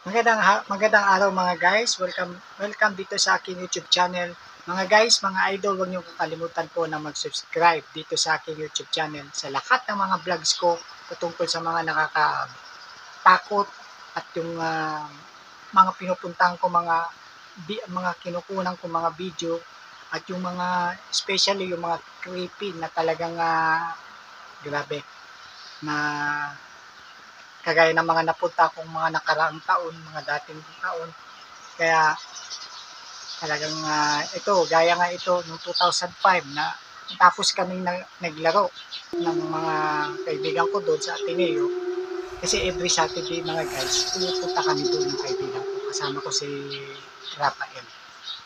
Magandang araw mga guys. Welcome dito sa aking YouTube channel. Mga guys, mga idol, huwag niyo kakalimutan po na mag-subscribe dito sa aking YouTube channel. Sa lahat ng mga vlogs ko patungkol sa mga nakakatakot at yung mga pinupuntahan ko mga kinukunan ko mga video at yung mga especially yung mga creepy na talagang grabe na kagaya ng mga napunta kong mga nakaraang taon, mga dating taon. Kaya talagang ito, gaya nga ito noong 2005 na tapos kaming naglaro ng mga kaibigan ko doon sa Ateneo. Kasi every Saturday mga guys, pumupunta kami doon ng kaibigan ko. Kasama ko si Rafael.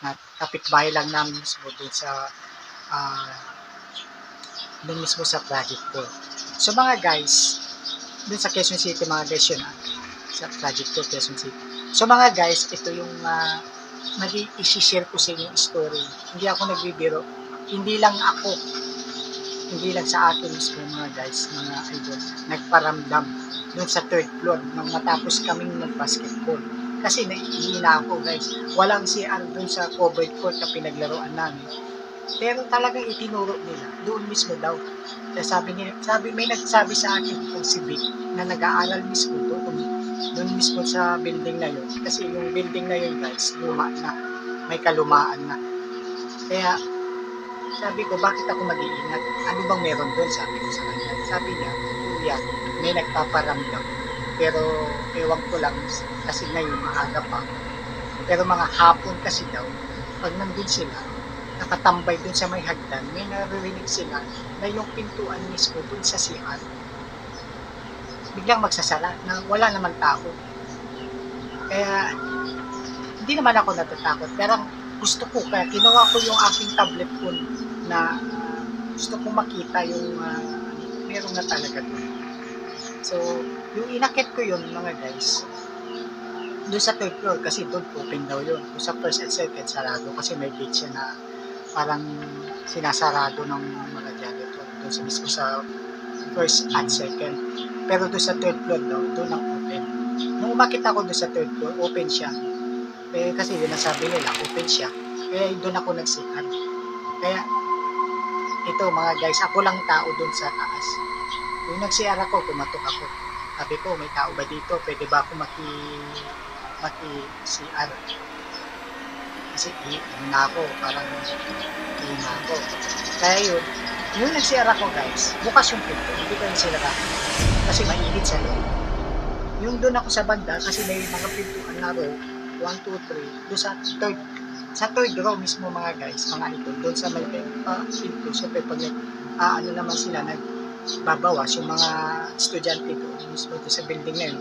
Na kapitbahay lang namin mismo uh, doon mismo sa project ko. So mga guys, dun sa Quezon City mga guys yun sa project ko Quezon City. So mga guys, ito yung i-share ko sa inyo yung story. Hindi ako nagbibiro. Hindi lang sa akin mismo mga guys, mga idol, nagparamdam dun sa third floor nang matapos kaming mag-basketball. Kasi naiihina ako guys. Walang CR dun sa covered court na pinaglaruan namin. Pero talagang itinuro nila, doon mismo daw. Kaya may nagsabi sa akin kung si Vic na nag-aaral mismo doon mismo sa building na yun. Kasi yung building na yun guys, luma na, may kalumaan na. Kaya sabi ko, bakit ako mag-iingat? Ano bang meron doon? Sabi ko sa kanya. Sabi niya, kuya, may nagpaparamdam. Pero ewan ko lang, kasi ngayon maaga pa. Pero mga hapon kasi daw, pag nandun sila, nakatambay dun sa may hagdan, may naririnig sila na yung pintuan mismo dun sa CR biglang magsasara na wala naman tao. Kaya hindi naman ako natatakot, pero gusto ko, kaya kinuha ko yung aking tablet phone na gusto kong makita yung meron na talaga dun. So yung inakit ko yun mga guys doon sa third floor, kasi doon open daw yun. Doon sa first and second sarado kasi may gate siya na parang sinasarado ng mga janitor doon sa mismo sa first and second. Pero doon sa third floor daw, doon ang open. Nung umakit ako doon sa third floor, open siya. Kasi yun ang sabi nila, open siya. Kaya doon ako nagsikan. Kaya ito mga guys, ako lang tao doon sa taas. Yung nag-CR ako, kumatok ako. Sabi ko, may tao ba dito? Pwede ba ako maki-CR? Kasi na ako, parang na ako. Kaya yun, yung nag-CR ako guys, bukas yung pinto, hindi ko yung sinara. Kasi mainit sa loob. Yung doon ako sa banda, kasi may mga pintuan na row, 1, 2, 3, doon sa third row mismo mga guys, mga ito, doon sa may pinto, syempre pag ano naman sila, nagbabawas yung mga estudyante doon mismo doon sa building na yun,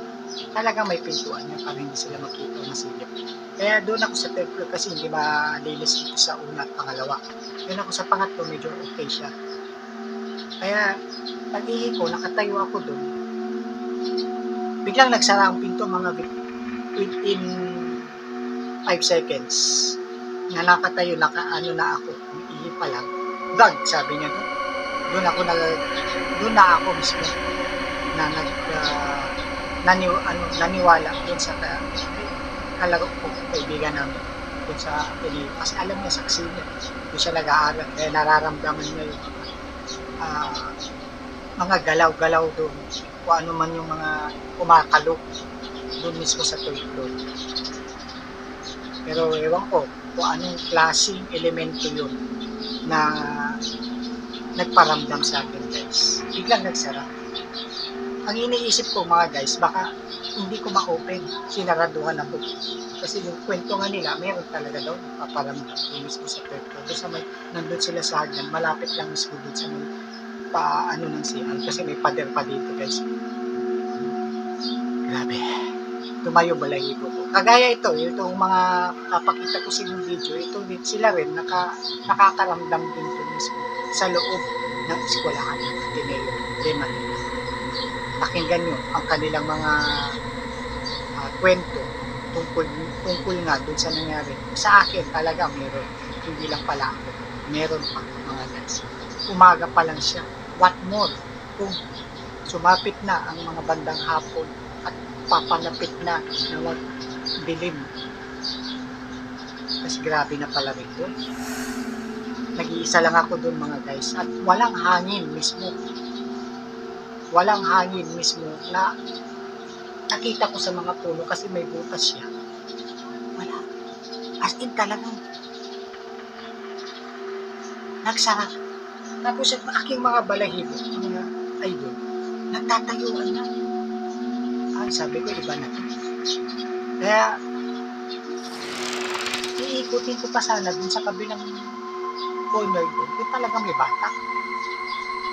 talagang may pintuan yun para hindi sila makita o masilip. Kaya doon ako sa third floor kasi hindi malinis dito sa una at pangalawa. Doon ako sa pangatlo, medyo okay siya. Kaya pag-ihi ko, nakatayo ako doon. Biglang nagsara ang pinto mga within 5 seconds. Na nakatayo, ano na ako, ihi pa lang. Bag, sabi niya doon. Doon na ako mismo na naniwala doon sa kalaro ko, kaibigan namin doon sa Ateneo. Kasi alam niya, saksi niya. Doon siya nag-aaral. Kaya nararamdaman niya yung mga galaw-galaw doon. Kung ano man yung mga kumakalok doon mismo sa third floor. Pero ewan ko kung anong klaseng elemento yun na nagparamdam sa akin guys. Biglang nagsara. Ang iniisip ko mga guys, baka hindi ko ma-open, sinaraduhan ako. Kasi yung kwento nga nila, mayroon talaga daw paparamdam mismo sa third floor. Doon sa nandun sila sa hagdan, malapit lang mismo doon sa may paano ng CR. Kasi may pader pa dito guys. Grabe. Tumayo balahibo ko. Kagaya itong mga papakita ko sa inyong video, sila rin nakakaramdam din ito mismo sa loob ng eskwelahan ng Ateneo de Manila. Pakinggan nyo ang kanilang mga kwento tungkol nga doon sa nangyari. Sa akin talaga meron, hindi lang pala ako, meron pa mga guys. Umaga pa lang siya. What more kung sumapit na ang mga bandang hapon at papalapit na dilim. Mas grabe na pala rin doon. Nag-iisa lang ako doon mga guys. At walang hangin mismo. Walang hangin mismo na nakita ko sa mga puno kasi may butas siya. Wala. As in talagang nagsara. Tapos ang aking mga balahibo, mga idol, nagtatayuan na. Sabi ko, iba na to. Kaya, iikutin ko pa sana dun sa kabilang corner doon kung talagang may bata.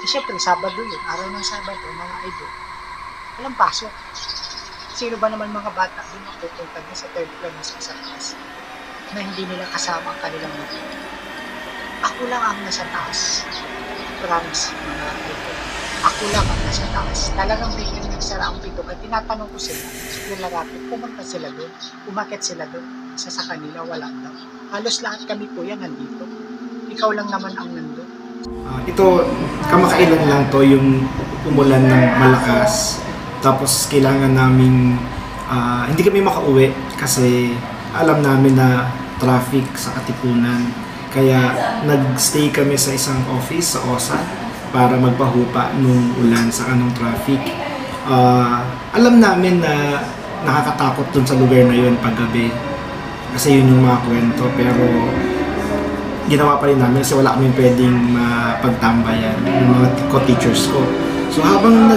Siyempre, Sabado yun. Araw ng Sabado, mga idol. Walang pasok. Sino ba naman mga bata doon mapupunta na sa third floor mas sa taas na hindi nila kasama ang kanilang mga. Ako lang ang nasa taas. Promise, mga idol. Ako lang ang nasa taas. Talagang biglang nagsara ang pinto. At tinatanong ko sila, yung lalapit, pumunta sila doon. Umakit sila doon. Sa kanila, wala daw. Halos lahat kami po yan nandito. Ikaw lang naman ang nandun. Ito, kamakailan lang to yung umulan ng malakas. Tapos kailangan namin, hindi kami makauwi kasi alam namin na traffic sa Katipunan. Kaya nagstay kami sa isang office sa OSA para magpahupa nung ulan sa anong traffic. Alam namin na nakakatakot dun sa lugar na yun paggabi. Kasi yun yung mga kwento, pero ginawa pa rin namin kasi wala kaming pwedeng mapagtambayan ng mga co-teachers ko. So habang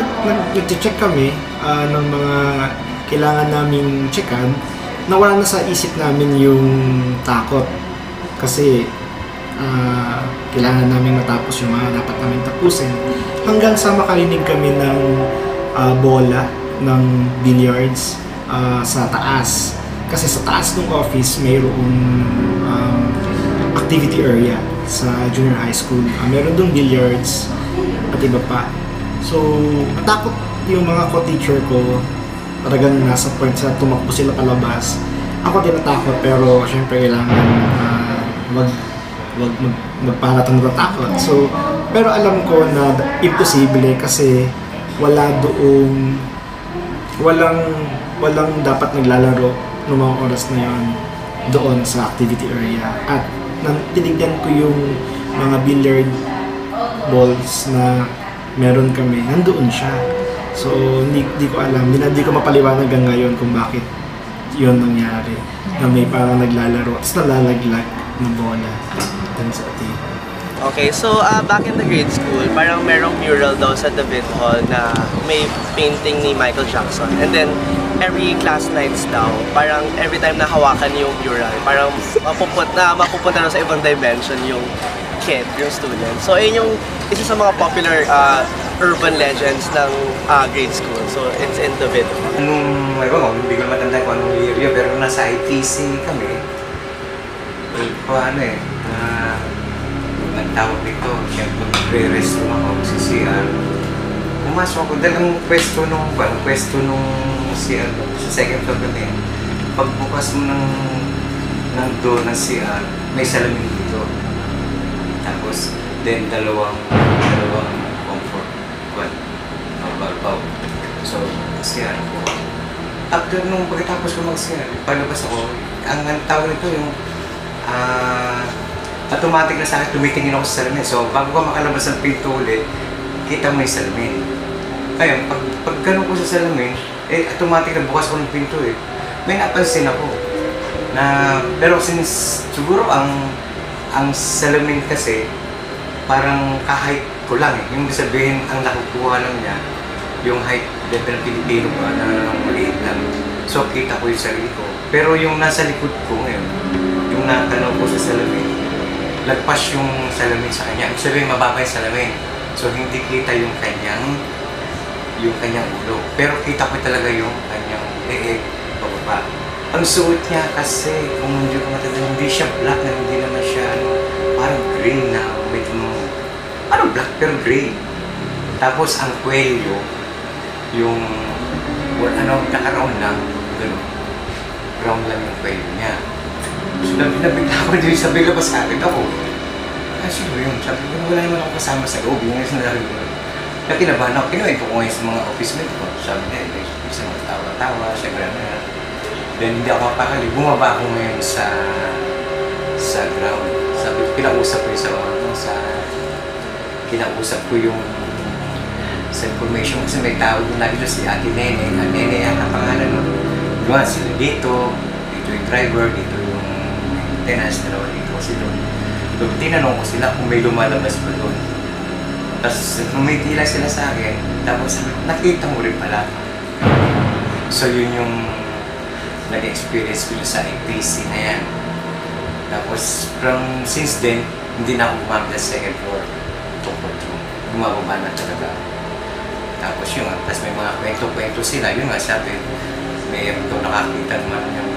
nag-check kami ng mga kailangan naming checkan, nawala na sa isip namin yung takot. Kasi kailangan namin matapos yung mga dapat namin tapusin. Hanggang sa makarinig kami ng bola ng billiards sa taas. Kasi sa taas ng office mayroong activity area sa junior high school. Meron doon billiards at iba pa. So, natakot yung mga co-teacher ko. Talagang nasa point sa tumakbo sila palabas. Ako din natakot pero syempre kailangan wag magparatang natatakot. So, pero alam ko na imposible kasi walang dapat naglalaro ng mga oras na yon doon sa activity area. At tinignan ko yung mga billiard balls na meron kami, nandoon siya. So, hindi ko alam, hindi ko mapaliwanag hanggang ngayon kung bakit yun nangyari. Na may parang naglalaro, tapos nalalaglag ng bola dun sa atin. Okay, so back in the grade school, parang merong mural daw sa David Hall na may painting ni Michael Jackson. And then, every class nights daw, parang every time na hawakan yung mural, parang mapupunta na sa ibang dimension yung kid, yung student. So, ayun yung isa sa mga popular urban legends ng grade school. So, it's in David Hall. Hindi ko matanda kung anong year yun, pero nasa ITC kami. Nagtawag dito, siyempre magre-rest ako sa CR. Pumasok ako dahil ang pwesto nung CR, sa second floor kami. Pagbukas mo ng door ng CR, may salamin dito. Tapos, then dalawang comfort, balbaw. So, CR ako. After nung pagkatapos ko mag-CR, palabas ako, ang tawag nito yung automatic na sa akin, tumitingin ako sa salamin. So, bago ka makalabas ng pinto ulit, kita mo yung salamin. Ayun, pag ganun ko sa salamin, automatic na bukas ko ng pinto eh. May napansin ako. Pero since, siguro ang salamin kasi, parang kahit ko lang eh. Yung sabihin, ang nakukuha lang niya, yung height level ng Pilipino ba, na maliit lang. So, kita ko yung sarili ko. Pero yung nasa likod ko ngayon, yung nakatanaw ko sa salamin, lagpas yung salamin sa kanya. Ibig sabihin, mababa yung salamin. So, hindi kita yung kanyang ulo. Pero kita ko talaga yung kanyang leeg, pababa. Ang suot niya kasi, kung hindi ko matanda, hindi siya black na hindi naman siya, parang gray na, medyo, parang black pero gray. Tapos, ang kwelyo, yung, naka-round lang, gano'n. Round lang yung kwelyo niya. So, nabigla ko din, sabi ko pa sa akin ako. Sino yun? Sabi ko, wala naman ako kasama sa loob. Yung sinasabi ko. Kaya kinabahan ako, kinuwento ko ngayon sa mga office mate ko. Sabi na, isa mga tawa-tawa, siyempre na. Then hindi ako mapakali. Bumaba ako ngayon sa ground. Sabi ko, kinausap ko yung sa information kasi may tao doon lagi doon si Ate Nene. Nene ang pangalan nun. Doon sila dito yung driver, dito yung maintenance, dalawa dito kasi doon. So, tinanong ko sila kung may lumalabas pa doon. Tapos tumitila sila sa akin, tapos nakita mo rin pala. So yun yung nag-experience ko sa APC na yan. Tapos since then, hindi na ako gumamit sa second floor. Bumababa na talaga. Tapos yun, tapos may mga kwento-kwento sila. Yun nga sabi, may nakakita naman yung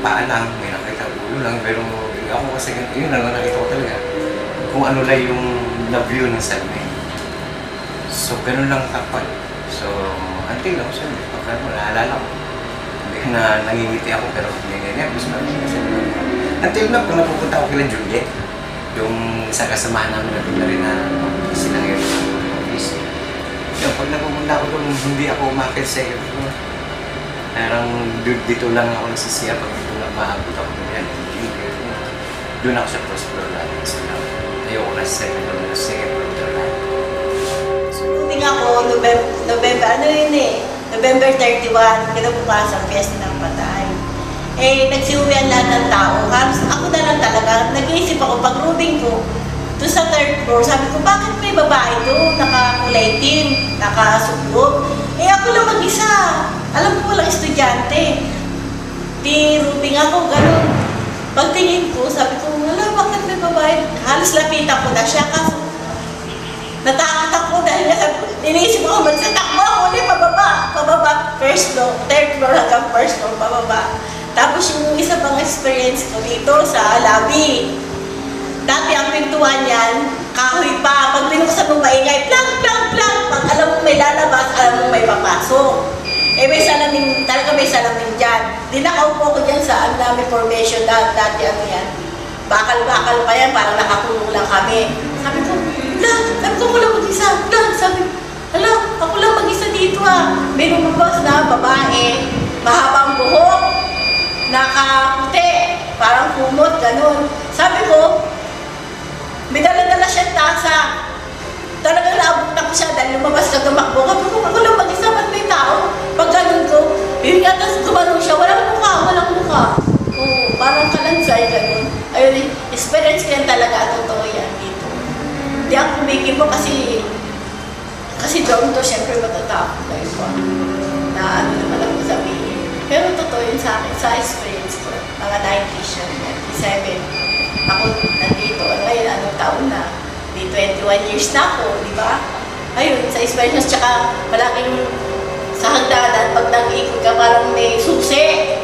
paa lang, may nakita ulo lang. Pero ako kasi yun lang nakita ko talaga. Kung ano lang yung na-view ng salamin. So, ganun lang kapal. So, until ako sabi, pagka mo, naalala ko. Hindi na nangingiti ako, pero nininervous na ako. Until na, kung napupunta ako kila Juliet, yung isang kasamahan namin na doon rin na sila ngayon sa office. Yung pag napupunta ako doon, hindi ako umakit sa iyo. Parang dito lang ako nagsisiya pag dito lang mahabot ako doon. Doon ako sa first floor lang. Ayoko na sa second floor lang. Sumunod ako, November 31, kinabukasan, fiesta ng patay. Nagsiuwian lahat ng tao. Ako na lang talaga, nag-iisip ako, pag-rooming ko, doon sa third floor, sabi ko, bakit may babae doon, nakakulay team, nakasuklog? Ako lang mag-isa. Alam ko walang estudyante. Rooming ako, ganun. Pagtingin ko, sabi ko, wala, bakit may babae? Halos lapitan ko na siya, kaso natakot ako dahil iniisip ko, magsatakbo ako ulit, pababa, first floor, third floor hanggang first floor, pababa. Tapos yung isa pang experience ko dito sa lobby. Dati ang pintuan yan, kahoy pa, pag binuksan mo maingay, plank, plank, plank, pag alam mo may lalabas, alam mo may papasok. May salamin, talaga may salamin dyan. Dinakaupo ko dyan sa namin formation dati ano yan. Bakal-bakal pa yan, parang nakakulong lang kami. Sabi ko, sabi ko lang mag-isa. Sabi, ako lang mag-isa dito May lumabas na babae, mahabang buhok, nakaputi, parang kumot, ganun. Sabi ko, may dala-dala siyang tasa. Talagang naabot ko siya dahil lumabas ka tumakbo. Ako lang mag-isa, ba't may tao? Pag ganun ko, yun nga, tapos gumanong siya, walang mukha. Parang kalansay, ganun. Ayun, experience ko yan talaga, totoo yan dito. Hindi ako kumikimo kasi doon to, syempre matatakot na iba. Na ano naman ako sabihin. Pero totoo yun sa akin, sa experience ko. Mga 90s yun, 97. Ako nandito, ngayon, anong taon na? 21 years na ako, di ba? Ayun, sa experience, tsaka malaking sa hagdanan, pag nag-iikot ka, parang may susing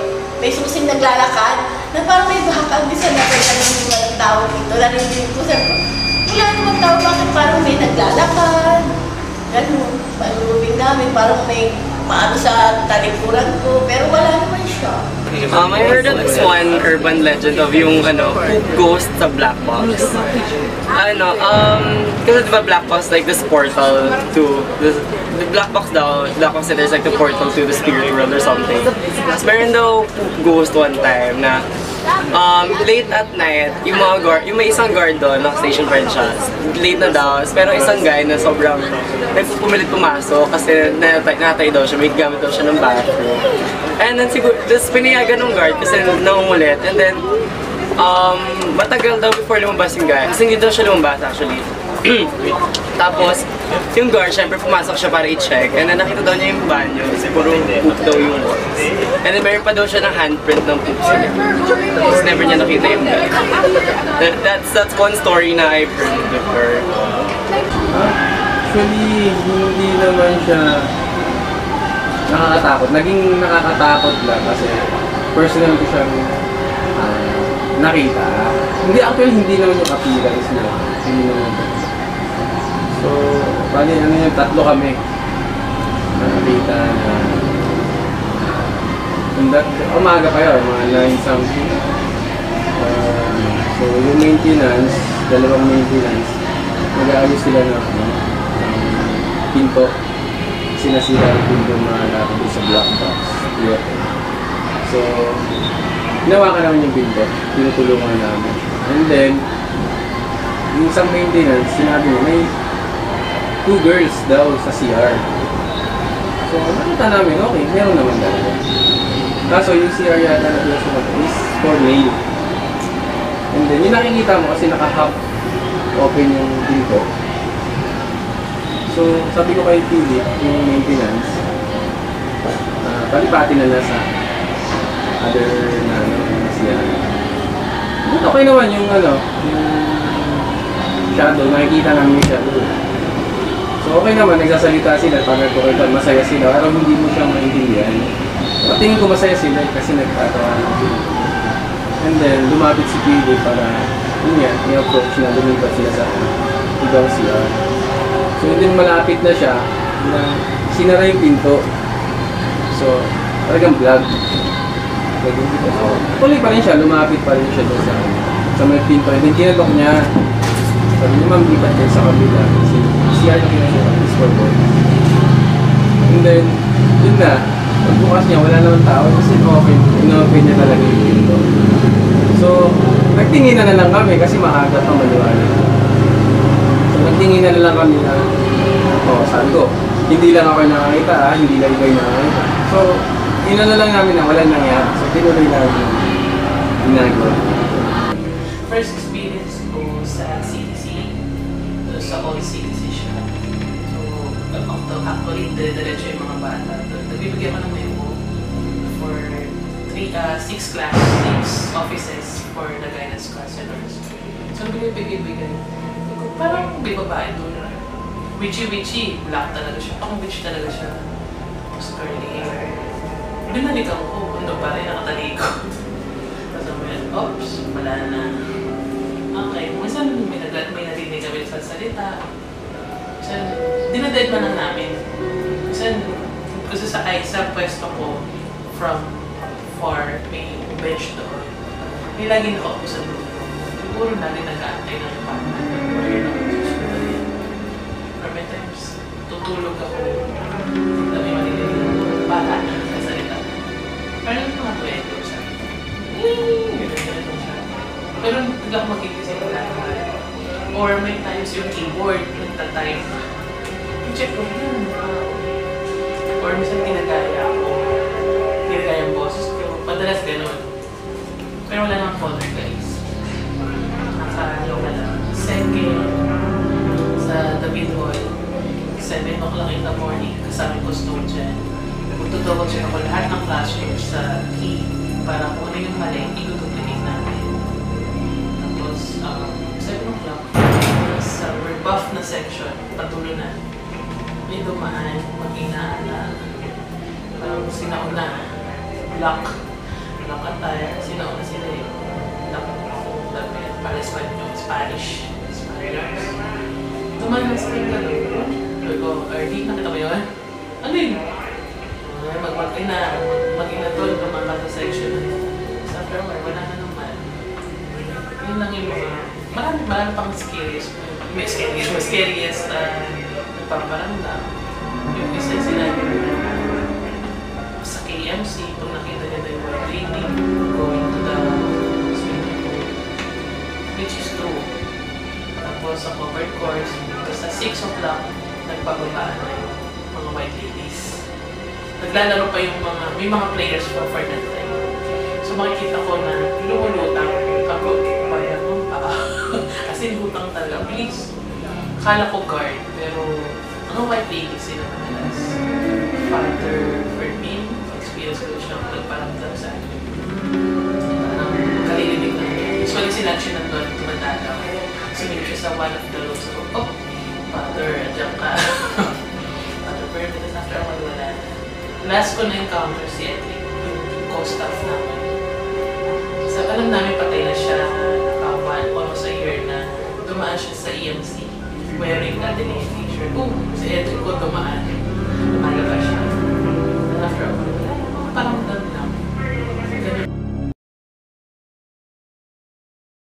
naglalakad, na parang may bakal, bisa na kung walang tao dito. Narinig ko, sabi ko, wala namang tao, bakit parang may naglalakad? Ganun, pag-rooming namin, parang may maano sa talikuran ko, pero wala naman siya. I heard of this one urban legend of yung ghost sa black box. Kasi diba black box like this portal to the black box daw, black box there's like the portal to the spirit world or something. Tapos meron daw ghost one time na late at night, yung may isang guard doon, naka-station friend siya. Late na daw, pero isang guy na sobrang pumilit pumasok kasi natay daw siya, may gamit daw siya ng bathroom. And then siguro, just pinayagan ng guard kasi nangungulit. And then, matagal daw before lumabas yung guy. Kasi hindi daw siya lumabas actually. Tapos, yung guard, syempre pumasok siya para i-check. And then nakita daw niya yung banyo. Siguro poop daw yung walls. And then meron pa daw siya ng handprint ng poop niya. Tapos never niya nakita yung guy. That's one story na I've heard before. Actually, hindi naman siya nakakatakot. Naging nakakatakot lang kasi personal ko siyang nakita. Hindi naman yung appearance niya. Hindi naman. So, bali, tatlo kami nakita na umaga pa yun, mga 9 something. So, yung maintenance, dalawang maintenance, mag-aayos sila ng pinto. Sinasira yung pinto na natin sa black box. So, ginawa ka naman yung pinto, tinutulungan namin. And then, yung isang maintenance, sinabi mo, may 2 girls daw sa CR. So, nakita namin, okay, meron naman talaga. Kaso yung CR yata na pinasukan is for male. And then, yung nakikita mo kasi naka-half open yung pinto. So, sabi ko kay Philip, yung maintenance, palipati na lang sa other na CR. But okay naman yung yung shadow, nakikita namin yung shadow. So okay naman, nagsasalita sila, pag nagkukulitan, masaya sila, pero hindi mo siya maintindihan. So, tingin ko masaya sila kasi nagtatawa na sila. And then, lumapit si Philip para, yun yan, i-approach na lumipat sila sa ibang CR. So hindi malapit na siya, na sinara yung pinto. So, talagang vlog. So, tuloy pa rin siya, lumapit pa rin siya doon sa may pinto. And then, kinalok niya. Sabi niya, ma'am, lipat kayo sa kabila. Kasi CR na kinasukan, is for boys. And then, yun na. Pagbukas niya, wala naman tao. Kasi inopen niya talaga yung pinto. So, nagtingin na lang kami kasi maaga pa maliwanag. So, nagtingin na lang kami na, sabi ko, hindi lang ako nakakita, hindi lang ikaw nakakita. So, inano lang namin na walang nangyari. So, tinuloy namin yung ginagawa. First experience ko sa CDC, sa all CDC siya. So, actually, dire-diretso yung mga bata. Nagbibigyan ko ng memo for 6 offices for the guidance counselors. So, binibigay. Parang may babae doon. Witchy, black talaga siya. Pang witch talaga siya. Tapos curly hair. Binalikan ko, ano pa rin, nakatalikod. Tapos oops, wala na. Okay, minsan may narinig kami sa salita. Minsan, dinaded pa lang namin. Minsan, kasi sa pwesto ko, from 4, may bench doon. May lagi nakaupo sa doon. Siguro lagi nag-aantay ng partner. Or may times, tutulog ako. Dami manilig. Bata na salita. Pero yung mga tuwento siya. Ganun siya. Pero hindi ako magigising wala naman. Or may times yung keyboard, nagtatype. I-check ko yun. Or minsan ginagaya ako. Ginagaya yung boses ko. Madalas ganun. Pero wala nang folder guys. Nakayo ka lang. Second, sa David Hall, 7 o'clock in the morning, kasama ko custodian. Magtutulog siya ako lahat ng classrooms sa key para kung ano yung mali, i-duplicate natin. Tapos, 7 o'clock, sa rebuff na section, patuloy na. May dumaan, mag-inaala. Parang sinauna, lock attire, sinauna sila yung lock ako, damit, para Spanish. Dumaan na sila yung gano'n. Sabi ko, Ardy, nakita mo yun? Ano yun? Mag-ina doon, lumangkat sa section na yun. Sa afterward, wala na naman. Yun lang yung mga, marami pang scariest nagpaparamdam. Yung isa sinabi na sa KMC, kung nakita niya na yung white lady going to the swimming pool, which is true. Tapos sa covered course, sa 6 o'clock, nagpababaan na yung mga white ladies. Naglalaro pa yung may mga players for that time. So makikita ko na lumulutang ako, kaya mo pa. Kasi lutang talaga, please. Akala ko guard, pero ang white ladies sila madalas. Father Fermin, experience ko siya kung nagparamdam sa akin. Parang kalilinig na niya. Usually sila siya nandun, tumatadaw. Sumilip siya sa one of the rooms. So, Father, adyan ka. Father Fermin, tapos after a while, wala na. Last ko na-encounter si Edric, yung co-staff namin. So, alam namin patay na siya, almost a year na dumaan siya sa EMC wearing a delayed t-shirt. Si Edric ko dumaan, lumalabas siya. And after a while,